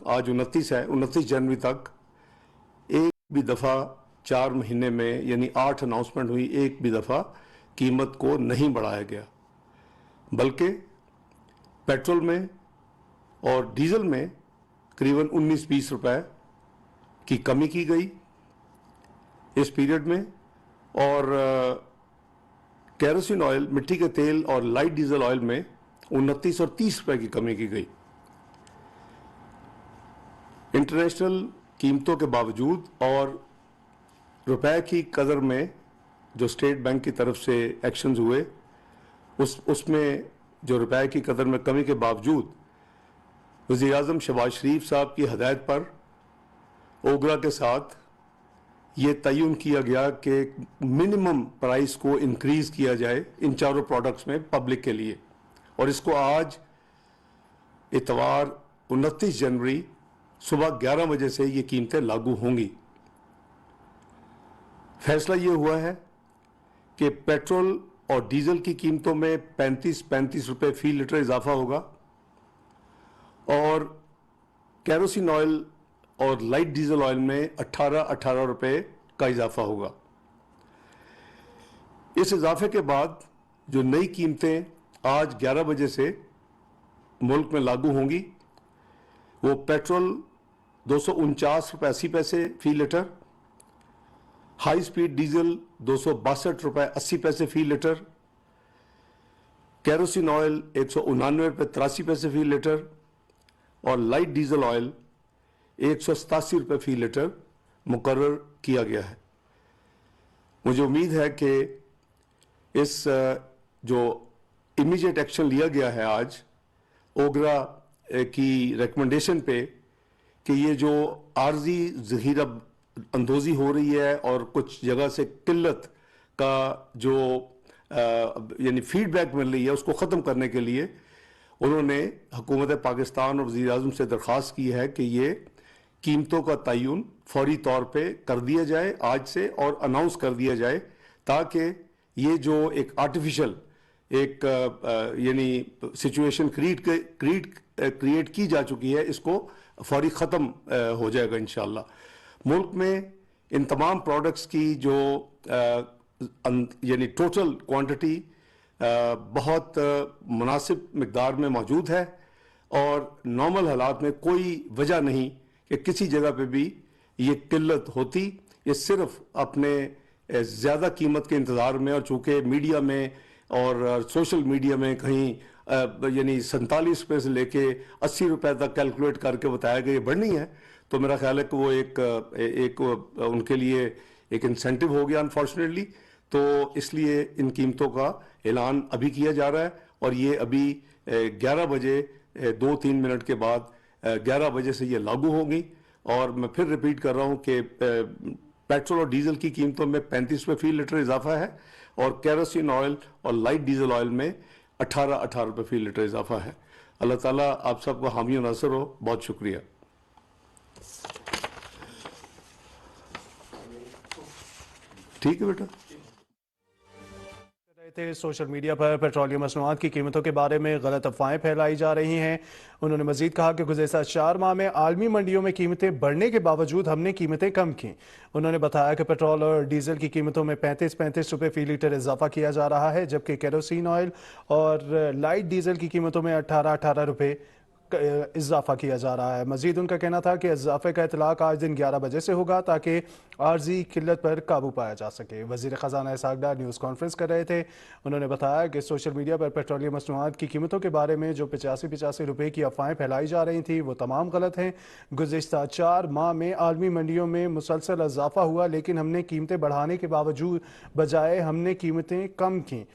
आज 29 है, 29 जनवरी तक एक भी दफ़ा 4 महीने में यानी 8 अनाउंसमेंट हुई, एक भी दफ़ा कीमत को नहीं बढ़ाया गया, बल्कि पेट्रोल में और डीजल में करीबन 19-20 रुपए की कमी की गई इस पीरियड में, और केरोसिन ऑयल, मिट्टी के तेल और लाइट डीजल ऑयल में 29 और 30 रुपए की कमी की गई। इंटरनेशनल कीमतों के बावजूद और रुपए की कदर में जो स्टेट बैंक की तरफ से एक्शंस हुए, उसमें जो रुपए की कदर में कमी के बावजूद वज़ीर-ए-आज़म शहबाज शरीफ साहब की हदायत पर ओगरा के साथ ये तयन किया गया कि मिनिमम प्राइस को इंक्रीज किया जाए इन चारों प्रोडक्ट्स में पब्लिक के लिए, और इसको आज इतवार 29 जनवरी सुबह 11 बजे से ये कीमतें लागू होंगी। फैसला ये हुआ है कि पेट्रोल और डीजल की कीमतों में 35 रुपए फी लीटर इजाफा होगा, और केरोसिन ऑयल और लाइट डीजल ऑयल में 18 रुपए का इजाफा होगा। इस इजाफे के बाद जो नई कीमतें आज 11 बजे से मुल्क में लागू होंगी, वो पेट्रोल 249 रुपए 80 पैसे फी लीटर, हाई स्पीड डीजल 262 रुपए 80 पैसे फी लीटर, केरोसिन ऑयल 199 रुपए 83 पैसे फी लीटर, और लाइट डीजल ऑयल 187 रुपए फी लीटर मुकर्रर किया गया है। मुझे उम्मीद है कि इस जो इमीडिएट एक्शन लिया गया है आज ओगरा की रिकमेंडेशन पे, कि ये जो आर्जी ज़ख़ीरा अंदोज़ी हो रही है और कुछ जगह से किल्लत का जो यानी फीडबैक मिल रही है, उसको ख़त्म करने के लिए उन्होंने हुकूमत पाकिस्तान और वज़ीर-ए-आज़म से दरख्वास्त की है कि ये कीमतों का तयन फौरी तौर पे कर दिया जाए आज से, और अनाउंस कर दिया जाए, ताकि ये जो एक आर्टिफिशियल एक यानी सिचुएशन क्रिएट की जा चुकी है, इसको फौरी ख़त्म हो जाएगा इंशाअल्लाह। मुल्क में इन तमाम प्रोडक्ट्स की जो यानी टोटल क्वांटिटी बहुत मुनासिब मिकदार में मौजूद है, और नॉर्मल हालात में कोई वजह नहीं कि किसी जगह पे भी ये किल्लत होती। ये सिर्फ अपने ज़्यादा कीमत के इंतज़ार में, और चूँकि मीडिया में और सोशल मीडिया में कहीं यानी 47 रुपये से लेके 80 रुपये तक कैलकुलेट करके बताया गया ये बढ़नी है, तो मेरा ख्याल है कि वो एक उनके लिए एक इंसेंटिव हो गया अनफॉर्चुनेटली। तो इसलिए इन कीमतों का ऐलान अभी किया जा रहा है, और ये अभी 11 बजे 2-3 मिनट के बाद 11 बजे से ये लागू होगी। और मैं फिर रिपीट कर रहा हूँ कि पेट्रोल और डीजल की कीमतों में 35 रुपये फी लीटर इजाफा है, और केरोसिन ऑयल और लाइट डीजल ऑयल में 18 रुपये फी लीटर इजाफा है। अल्लाह ताला आप सबको हामी और नासर हो। बहुत शुक्रिया। ठीक है बेटा। सोशल मीडिया पर पेट्रोलियम मसनूआत की कीमतों के बारे में गलत अफवाहें फैलाई जा रही हैं। उन्होंने मजीद कहा कि गुज़श्ता 4 माह में आलमी मंडियों में कीमतें बढ़ने के बावजूद हमने कीमतें कम की। उन्होंने बताया कि पेट्रोल और डीजल की कीमतों में 35 रुपये फी लीटर इजाफा किया जा रहा है, जबकि केरोसिन ऑयल और लाइट डीजल की कीमतों में 18 रुपये इजाफा किया जा रहा है। मजीद उनका कहना था कि इजाफे का इतलाक आज दिन 11 बजे से होगा, ताकि आर्जी किल्लत पर काबू पाया जा सके। वज़ीर ख़ज़ाना इसहाक़ डार न्यूज़ कॉन्फ्रेंस कर रहे थे। उन्होंने बताया कि सोशल मीडिया पर पेट्रोलियम मसनूआत की कीमतों के बारे में जो 85 रुपये की अफवाहें फैलाई जा रही थी, वो तमाम गलत हैं। गुज़श्ता 4 माह में आलमी मंडियों में मुसलसल इजाफा हुआ, लेकिन हमने कीमतें बढ़ाने के बावजूद बजाय हमने कीमतें कम की।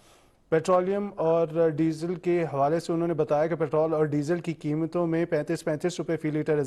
पेट्रोलियम और डीजल के हवाले से उन्होंने बताया कि पेट्रोल और डीजल की कीमतों में 35 रुपये फी लीटर